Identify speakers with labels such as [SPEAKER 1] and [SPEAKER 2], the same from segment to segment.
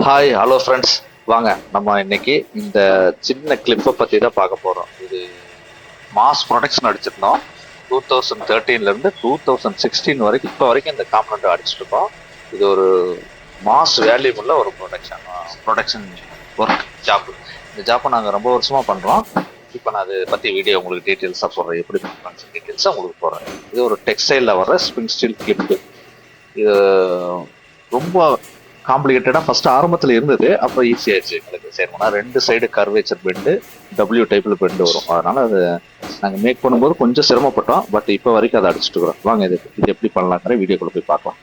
[SPEAKER 1] Hi hello friends, வாங்க நம்ம இன்னைக்கு இந்த சின்ன கிளிப்பை பற்றி தான் பார்க்க போகிறோம். இது மாஸ் ப்ரொடக்ஷன் அடிச்சிருந்தோம். 2013லேருந்து 2016 வரைக்கும் இப்போ வரைக்கும் இந்த காம்பனண்ட் அடிச்சுட்டு இருக்கோம். இது ஒரு மாஸ் வேல்யூபுள்ள ஒரு ப்ரொடக்ஷன் ஒர்க் ஜாப். இந்த ஜாப்பை நாங்கள் ரொம்ப வருஷமாக பண்ணுறோம். இப்போ நான் அதை பற்றி வீடியோ உங்களுக்கு டீட்டெயில்ஸாக போடுறேன், எப்படி பண்ணுறேன் டீட்டெயில்ஸாக உங்களுக்கு போடுறேன். இது ஒரு டெக்ஸ்டைலில் வர்ற ஸ்ப்ரிங் ஸ்டீல் கிளிப்பு. இது ரொம்ப காம்ப்ளிகேட்டடாக ஃபர்ஸ்ட் ஆரம்பத்தில் இருந்தது, அப்புறம் ஈஸியாகிடுச்சு எங்களுக்கு. சரிங்களா, 2 சைடு கர்வேச்சர் பெண்டு, டபிள்யூ டைப்பில் பெண்டு வரும். அதனால் அது நாங்கள் மேக் பண்ணும்போது கொஞ்சம் சிரமப்பட்டோம். பட் இப்போ வரைக்கும் அதை அடிச்சுட்டு இருக்கிறோம். வாங்க இது எப்படி பண்ணலாங்கிற வீடியோக்குள்ள போய் பார்க்கலாம்.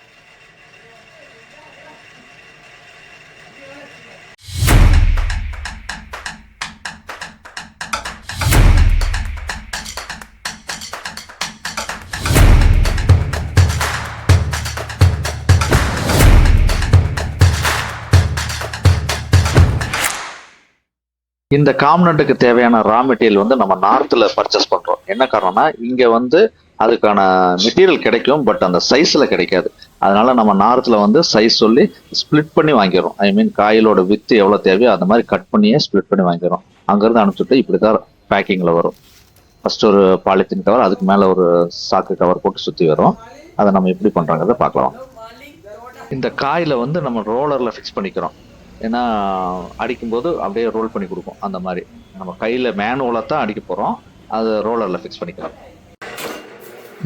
[SPEAKER 1] இந்த காம்பனண்ட்டுக்கு தேவையான ரா மெட்டீரியல் வந்து நம்ம நார்த்தில் பர்ச்சேஸ் பண்ணுறோம். என்ன காரணம்னா, இங்கே வந்து அதுக்கான மெட்டீரியல் கிடைக்கும், பட் அந்த சைஸில் கிடைக்காது. அதனால நம்ம நார்த்தில் வந்து சைஸ் சொல்லி ஸ்ப்ளிட் பண்ணி வாங்கிடுறோம். ஐ மீன் காயிலோட வித்து எவ்வளோ தேவையோ அந்த மாதிரி கட் பண்ணியே ஸ்ப்ளிட் பண்ணி வாங்கிடுறோம். அங்கேருந்து அனுப்பிச்சுட்டு இப்படி தான் பேக்கிங்கில் வரும். ஃபர்ஸ்ட் ஒரு பாலித்தீன் கவர், அதுக்கு மேலே ஒரு சாக்கு கவர் போட்டு சுற்றி வரும். அதை நம்ம எப்படி பண்ணுறாங்கிறத பார்க்கலாம். இந்த காயில் வந்து நம்ம ரோலரில் ஃபிக்ஸ் பண்ணிக்கிறோம். ஏன்னா அடிக்கும்போது அப்படியே ரோல் பண்ணி கொடுக்கும். அந்த மாதிரி நம்ம கையில் மேனுவலாக தான் அடிக்க போகிறோம், அது ரோலரில் ஃபிக்ஸ் பண்ணிக்கலாம்.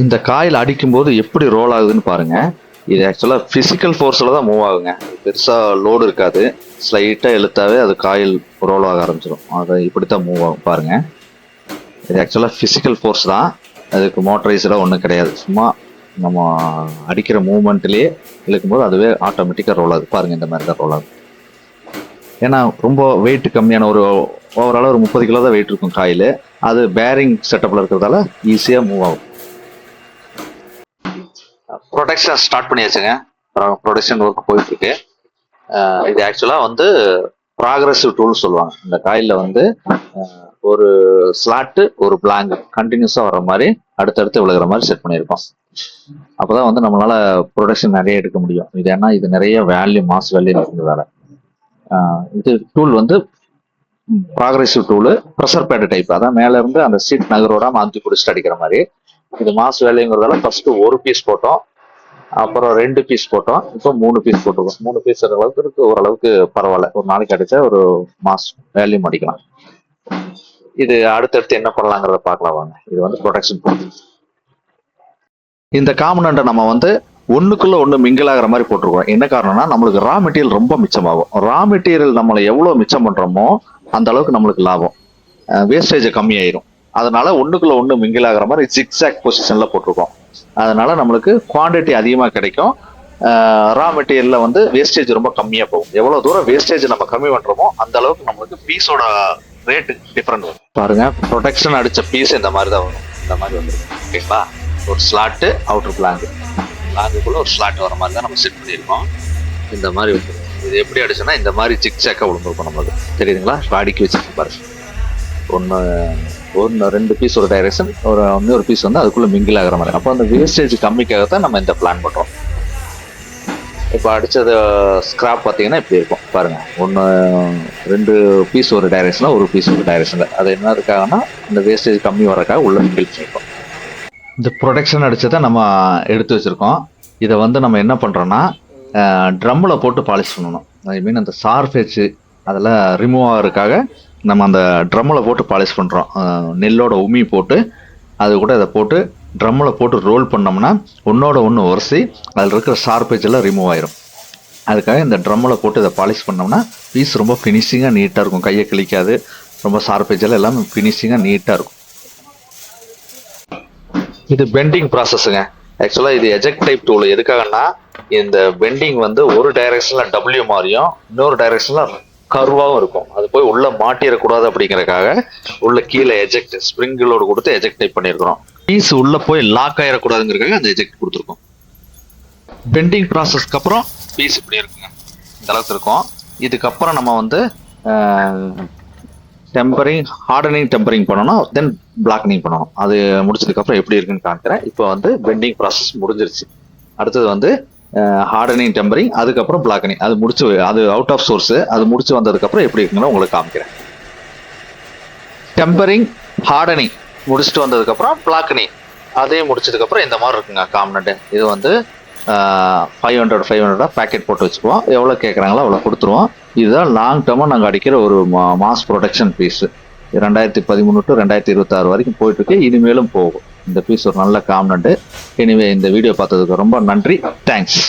[SPEAKER 1] இந்த காயில் அடிக்கும்போது எப்படி ரோல் ஆகுதுன்னு பாருங்கள். இது ஆக்சுவலாக ஃபிசிக்கல் ஃபோர்ஸில் தான் மூவ் ஆகுங்க. பெருசாக லோடு இருக்காது, ஸ்லைட்டாக இழுத்தாவே அது காயில் ரோல் ஆக ஆரம்பிச்சிடும். அது இப்படி தான் மூவ் ஆகும் பாருங்கள். இது ஆக்சுவலாக ஃபிசிக்கல் ஃபோர்ஸ் தான், அதுக்கு மோட்டரைஸ்டாக ஒன்றும் கிடையாது. சும்மா நம்ம அடிக்கிற மூவ்மெண்ட்லேயே இழுக்கும்போது அதுவே ஆட்டோமேட்டிக்காக ரோல் ஆகுது. பாருங்கள், இந்த மாதிரி தான் ரோல் ஆகுது. ஏன்னா ரொம்ப வெயிட் கம்மியான ஒரு ஓவராலாக ஒரு 30 கிலோ தான் வெயிட் இருக்கும் காயில். அது பேரிங் செட்டப்பில் இருக்கிறதால ஈஸியாக மூவ் ஆகும். ப்ரொடக்ஷன் ஸ்டார்ட் பண்ணியாச்சுங்க. ப்ரொடக்ஷன் ஒர்க் போயிட்டுருக்கு. இது ஆக்சுவலாக வந்து ப்ராக்ரஸிவ் டூல் சொல்லுவாங்க. இந்த காயில் வந்து ஒரு ஸ்லாட்டு ஒரு பிளாங்க் கண்டினியூஸாக வர மாதிரி அடுத்தடுத்து விழுகிற மாதிரி செட் பண்ணியிருக்கோம். அப்போ தான் வந்து நம்மளால் ப்ரொடக்ஷன் நிறைய எடுக்க முடியும். இது ஏன்னா இது நிறைய வேல்யூ மாஸ் வேல்யூ இருந்ததால. இது டூல் வந்து progressive tool, pressure pad type. அதான் மேலே இருந்து அந்த சீட் நகரோட மாற்றி பிடிச்சிட்டு அடிக்கிற மாதிரி. இது மாஸ் வேலைங்கிறதால ஃபர்ஸ்ட்டு 1 பீஸ் போட்டோம், அப்புறம் 2 பீஸ் போட்டோம், இப்போ 3 பீஸ் போட்டுருக்கோம். 3 பீஸ் அளவுக்கு இருக்கு, ஓரளவுக்கு பரவாயில்ல. ஒரு நாளைக்கு அடிச்சா ஒரு மாஸ் வேல்யூம் அடிக்கலாம். இது அடுத்தடுத்து என்ன பண்ணலாங்கிறத பார்க்கலாம் வாங்க. இது வந்து ப்ரொடக்ஷன் டூல். இந்த காம்பனண்ட்டை நம்ம வந்து ஒன்றுக்குள்ள ஒன்று மிங்கிள் ஆகிற மாதிரி போட்டிருக்கோம். என்ன காரணம்னா, நம்மளுக்கு ரா மெட்டீரியல் ரொம்ப மிச்சமாகும். ரா மெட்டீரியல் நம்மளை எவ்வளோ மிச்சம் பண்ணுறோமோ அந்த அளவுக்கு நம்மளுக்கு லாபம், வேஸ்டேஜ் கம்மியாயிரும். அதனால ஒன்றுக்குள்ள ஒன்று மிங்கிள் ஆகிற மாதிரி ஜிக்ஸாக் பொசிஷனில் போட்டிருக்கோம். அதனால நம்மளுக்கு குவான்டிட்டி அதிகமாக கிடைக்கும். ரா மெட்டீரியலில் வந்து வேஸ்டேஜ் ரொம்ப கம்மியாக போகும். எவ்வளோ தூரம் வேஸ்டேஜ் நம்ம கம்மி பண்ணுறோமோ அந்த அளவுக்கு நம்மளுக்கு பீஸோட ரேட்டு டிஃப்ரெண்ட் வரும். பாருங்க, ப்ரொடக்ஷன் அடித்த பீஸ் இந்த மாதிரி தான் வரும். இந்த மாதிரி வந்துடும். ஓகேங்களா, ஒரு ஸ்லாட்டு அவுட்டர் பிளாங்கு, பிளாங்குக்குள்ள ஒரு ஸ்லாட் வர மாதிரி தான் நம்ம செட் பண்ணியிருக்கோம். இந்த மாதிரி வந்துடும். இது எப்படி அடிச்சோன்னா இந்த மாதிரி ஜிக்ஸாக்காக விழுந்துருக்கும் நம்மளுக்கு. தெரியுதுங்களா, இப்போ அடுக்கி வச்சுருக்கு பாருங்க. ஒன்று 2 பீஸ் ஒரு டைரக்ஷன், இன்னொரு பீஸ் வந்து அதுக்குள்ளே மிங்கிள் ஆகிற மாதிரி. அப்போ அந்த வேஸ்டேஜ் கம்மிக்காக தான் நம்ம இந்த பிளான் பண்ணுறோம். இப்போ அடித்தது ஸ்க்ராப் பார்த்தீங்கன்னா இப்படி இருக்கும் பாருங்கள். 2 பீஸ் ஒரு டைரக்ஷனில், ஒரு பீஸ் ஒரு டைரக்ஷனில். அது என்ன இருக்காங்கன்னா இந்த வேஸ்டேஜ் கம்மி வரக்காக உள்ள மிங்கிள் பண்ணியிருக்கோம். இந்த ப்ரொடக்ஷன் அடித்ததை நம்ம எடுத்து வச்சுருக்கோம். இதை வந்து நம்ம என்ன பண்ணுறோன்னா ட்ரம்மில் போட்டு பாலிஷ் பண்ணணும். ஐ மீன் அந்த சார்ஃபேஜ் அதெல்லாம் ரிமூவ் ஆகிறதுக்காக நம்ம அந்த ட்ரம்மில் போட்டு பாலிஷ் பண்ணுறோம். நெல்லோட உமி போட்டு அது கூட இதை போட்டு ட்ரம்மில் போட்டு ரோல் பண்ணோம்னா ஒன்றோட ஒன்று உரசி அதில் இருக்கிற ஷார்பேஜ் எல்லாம் ரிமூவ் ஆயிரும். அதுக்காக இந்த ட்ரம்மில் போட்டு இதை பாலிஷ் பண்ணோம்னா பீஸ் ரொம்ப ஃபினிஷிங்காக நீட்டாக இருக்கும். கையை கிளிக்காது, ரொம்ப ஷார்பேஜ் எல்லாம் எல்லாமே ஃபினிஷிங்காக நீட்டாக இருக்கும். இது பெண்டிங் ப்ராசஸுங்க. ஆக்சுவலாக இது எஜெக்ட் டைப் டூல். எதுக்காகன்னா, இந்த பெண்டிங் வந்து ஒரு டைரக்ஷனில் டபிள்யூ மாதிரியும் இன்னொரு டைரக்ஷனில் கர்வாகவும் இருக்கும். அது போய் உள்ளே மாட்டிடக்கூடாது அப்படிங்கிறதுக்காக உள்ள கீழே எஜெக்ட் ஸ்ப்ரிங்களோடு கொடுத்து எஜெக்ட் டைப் பண்ணியிருக்கிறோம். பீஸ் உள்ளே போய் லாக் ஆகிடக்கூடாதுங்கிறதுக்காக அந்த எஜெக்ட் கொடுத்துருக்கோம். பெண்டிங் ப்ராசஸ்க்கு அப்புறம் பீஸ் இப்படி இருக்குங்க, இந்த அளவுக்கு இருக்கும். இதுக்கப்புறம் நம்ம வந்து டெம்பரிங், ஹார்டனிங் டெம்பரிங் பண்ணணும், தென் பிளாக்னிங் பண்ணணும். அது முடிச்சதுக்கப்புறம் எப்படி இருக்குன்னு காமிக்கிறேன். இப்போ வந்து பெண்டிங் ப்ராசஸ் முடிஞ்சிருச்சு. அடுத்தது வந்து ஹார்டனிங் டெம்பரிங், அதுக்கப்புறம் பிளாக்கனிங். அது முடிச்சு, அது அவுட் ஆஃப் சோர்ஸ், அது முடிச்சு வந்ததுக்கப்புறம் எப்படி இருக்குன்னு உங்களுக்கு காமிக்கிறேன். டெம்பரிங், ஹார்டனிங் முடிச்சுட்டு வந்ததுக்கப்புறம் பிளாக்கனிங், அதையும் முடிச்சதுக்கப்புறம் இந்த மாதிரி இருக்குங்க காம்பனண்ட். இது வந்து 500 பேக்கெட் போட்டு வச்சுக்குவோம். எவ்வளோ கேட்குறாங்களோ அவ்வளோ கொடுத்துருவோம். இதுதான் லாங் டேர்மாக நாங்கள் அடிக்கிற ஒரு மாஸ் ப்ரொடக்ஷன் பீஸு. 2013 to 2026 வரைக்கும் போயிட்டுருக்கு. இனிமேலும் போகும். இந்த பீஸ் ஒரு நல்ல காம்பனண்ட். எனிவே இந்த வீடியோ பார்த்ததுக்கு ரொம்ப நன்றி. தேங்க்ஸ்.